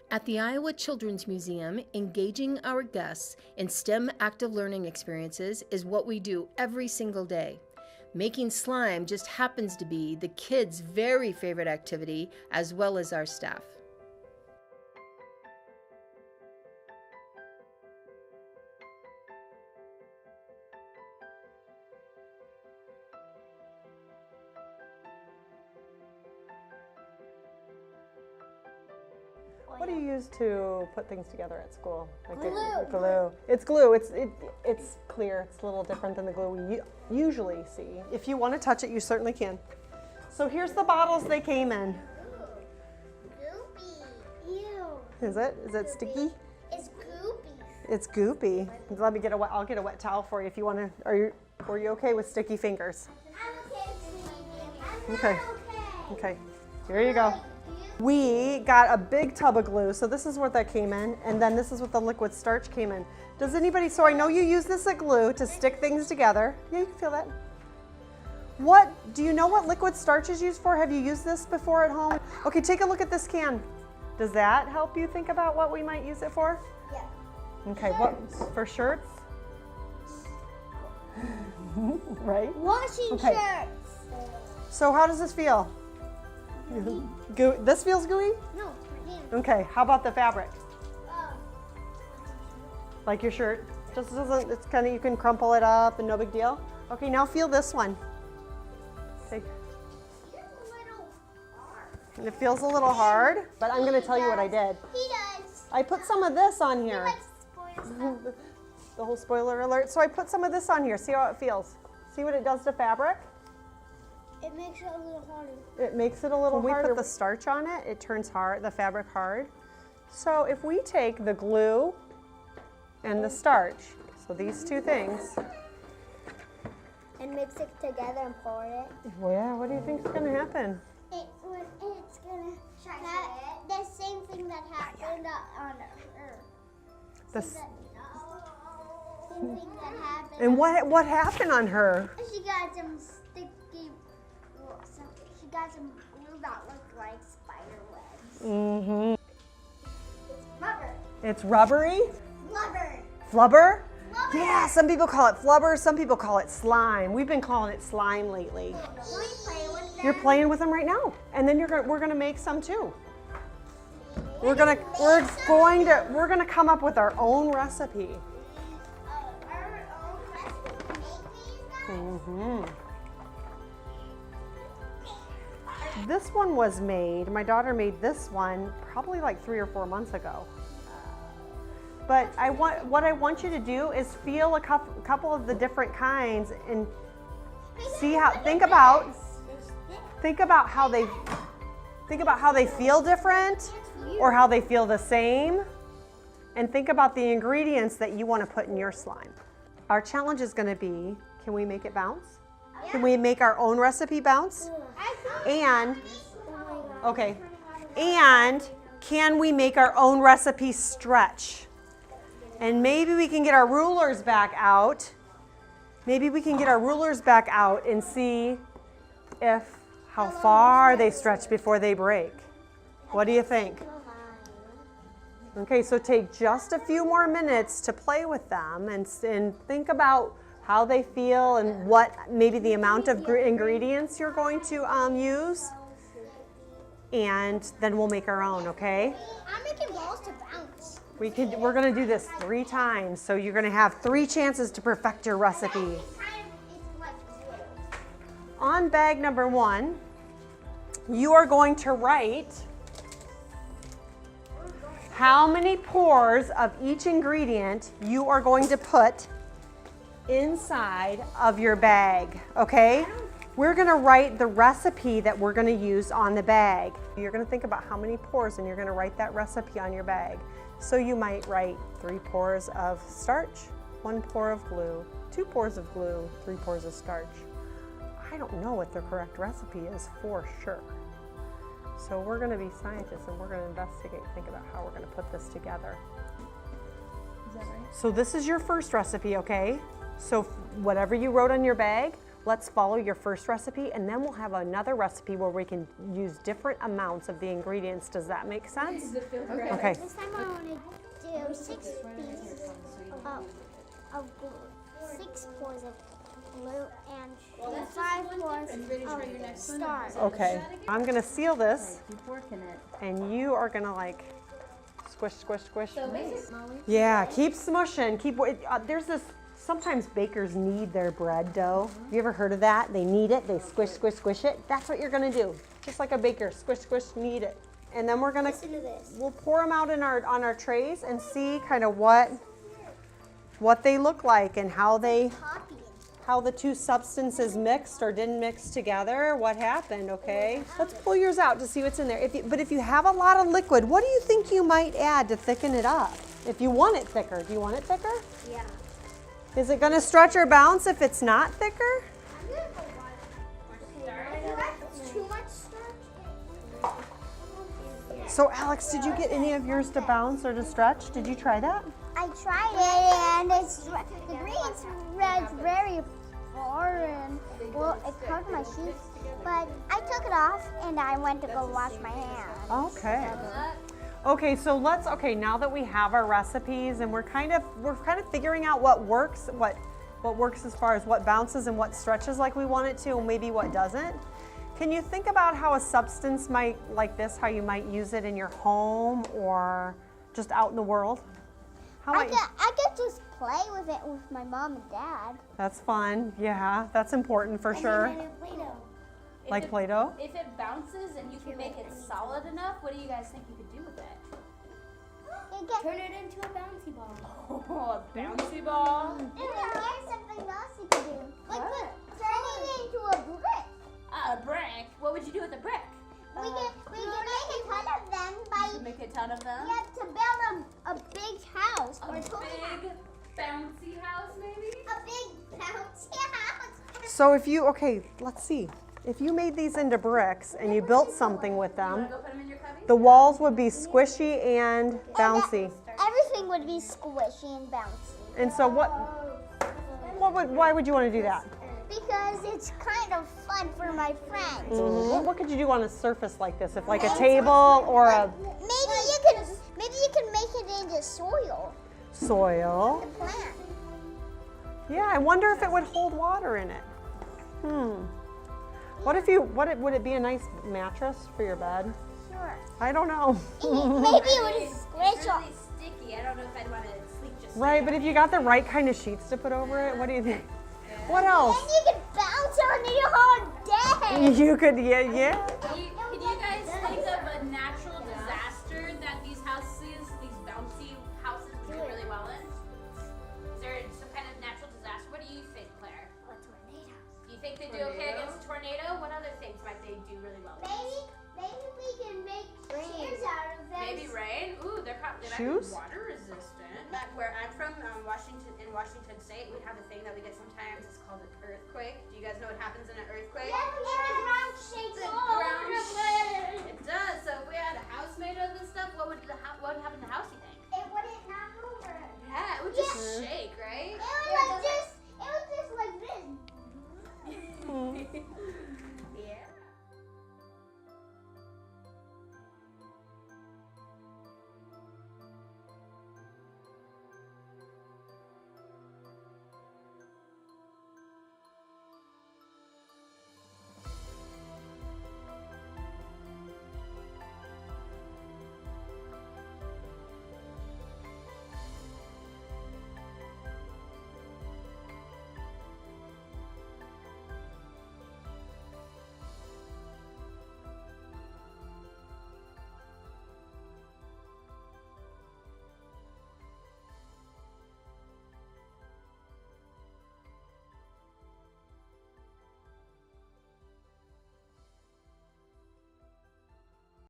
At the Iowa Children's Museum, engaging our guests in STEM active learning experiences is what we do every single day. Making slime just happens to be the kids' very favorite activity, as well as our staff. What do you use to put things together at school? Like Glue. Glue. It's glue. It's clear. It's a little different than the glue we usually see. If you want to touch it, you certainly can. So here's the bottles they came in. Goopy. Ew. Is it? Is it sticky? It's goopy. It's goopy. Let me get a wet. I'll get a wet towel for you if you want to. Are you okay with sticky fingers? I'm Okay. okay. Okay. Here you go. We got a big tub of glue, so this is what that came in, and then this is what the liquid starch came in. Does anybody, so I know you use this at glue to stick things together. Yeah, you can feel that. Do you know what liquid starch is used for? Have you used this before at home? Okay, take a look at this can. Does that help you think about what we might use it for? Yeah. Okay, what, for shirts? Right? Washing shirts. So how does this feel? This feels gooey? No, pretend. Okay, how about the fabric? Like your shirt? Just doesn't, it's kind of, you can crumple it up and no big deal. Okay, now feel this one. Okay. It feels a little hard, but I'm gonna tell you what I did. He does. I put some of this on He here. likes spoils stuff. The whole spoiler alert. So I put some of this on here. See how it feels? See what it does to fabric? It makes it a little harder. It makes it a little harder. When we put the starch on it, it turns the fabric hard. So if we take the glue and the starch, so these two things. And mix it together and pour it. Well, yeah, what do you think is going to happen? It's gonna the same thing that happened on Earth. The Same thing that happened. And what happened on her? She got some sticky. She got some glue that looked like spider webs. Mm-hmm. It's rubber. It's rubbery? Flubber. Flubber? Flubber. Yeah, some people call it flubber, some people call it slime. We've been calling it slime lately. Can we play with them? You're playing with them right now, and then we're gonna make some too. We're gonna come up with our own recipe. Our own recipe to make these guys? Mm-hmm. This one was made, my daughter made this one probably like 3 or 4 months ago. But what I want you to do is feel a couple of the different kinds and see think about how they feel different or how they feel the same, and think about the ingredients that you want to put in your slime. Our challenge is going to be, can we make it bounce? Can we make our own recipe bounce? And can we make our own recipe stretch? And maybe we can get our rulers back out. Maybe we can get our rulers back out and see how far they stretch before they break. What do you think? Okay, so take just a few more minutes to play with them and think about how they feel and what maybe the amount of ingredients you're going to use. And then we'll make our own, okay? I'm making balls to bounce. We're gonna do this 3 times, so you're gonna have 3 chances to perfect your recipe. On bag number 1, you are going to write how many pores of each ingredient you are going to put inside of your bag, okay? We're gonna write the recipe that we're gonna use on the bag. You're gonna think about how many pores and you're gonna write that recipe on your bag. So you might write 3 pores of starch, 1 pour of glue, 2 pores of glue, 3 pores of starch. I don't know what the correct recipe is for sure. So we're gonna be scientists and we're gonna investigate, think about how we're gonna put this together. Is that right? So this is your first recipe, okay? So whatever you wrote on your bag, let's follow your first recipe, and then we'll have another recipe where we can use different amounts of the ingredients. Does that make sense? Okay. This time I want to do 6 pieces of glue, 6 pours of glue, and 5 pours of starch. Okay. I'm gonna seal this, Keep working it. and you are gonna like squish, squish, squish. So basically, Yeah, keep smushing. There's this. Sometimes bakers knead their bread dough. You ever heard of that? They knead it. They squish, squish, squish it. That's what you're gonna do. Just like a baker, squish, squish, knead it. And then we're gonna. Listen to this. We'll pour them out on our trays and see kind of what they look like and how the two substances mixed or didn't mix together, what happened, okay? Let's pull yours out to see what's in there. But if you have a lot of liquid, what do you think you might add to thicken it up? If you want it thicker, do you want it thicker? Yeah. Is it gonna stretch or bounce if it's not thicker? I'm gonna go one. Too much starch? So Alex, did you get any of yours to bounce or to stretch? Did you try that? I tried it, and the greens read very foreign. Well, it hurt my shoes, but I took it off and I went to go wash my hands. Okay. Okay, so now that we have our recipes and we're kind of figuring out what works as far as what bounces and what stretches like we want it to, and maybe what doesn't. Can you think about how a substance how you might use it in your home or just out in the world? I could just play with it with my mom and dad. That's fun. Yeah, that's important for sure. Like Play-Doh? If it bounces and you can make it solid enough, what do you guys think you could do with it? Turn it into a bouncy ball. Oh, a bouncy ball. And there's something else you could do. Like turn it into a brick. A brick? What would you do with a brick? We can make a ton of them by Make a ton of them? you have to build a big house. A big bouncy house, maybe? A big bouncy house. So let's see. If you made these into bricks and you built something with them, Go put them in your cubby? the walls would be squishy and bouncy. Everything would be squishy and bouncy. And so why would you want to do that? Because it's kind of fun for my friends. What could you do on a surface like this? If like a table or a Maybe you can make it into soil. soil. The plant. Yeah, I wonder if it would hold water in it. Would it be a nice mattress for your bed? Sure. I don't know. Maybe it would squish It's off. really sticky. I don't know if I'd want to sleep just Right, but if you got the right kind of sheets to put over it, what do you think? What else? And you can bounce on it all day. You could, yeah. Can you guys think of a natural disaster that these bouncy houses would do really well in? Is there some kind of natural disaster? What do you think, Claire? A tornado. Do you think they do okay against a tornado? What other things might they do really well against? Maybe we can make chairs out of them. Maybe rain. Ooh, they're probably Shoes? water resistant. Where I'm from, Washington State, we have a thing that we get sometimes. It's called an earthquake. Do you guys know what happens in an earthquake? Yeah, the ground shakes The all ground over the shakes. place. It does. So if we had a house made of this stuff, what would happen to the house? You think? It wouldn't knock over. Yeah, it would just shake, right? It was just like this.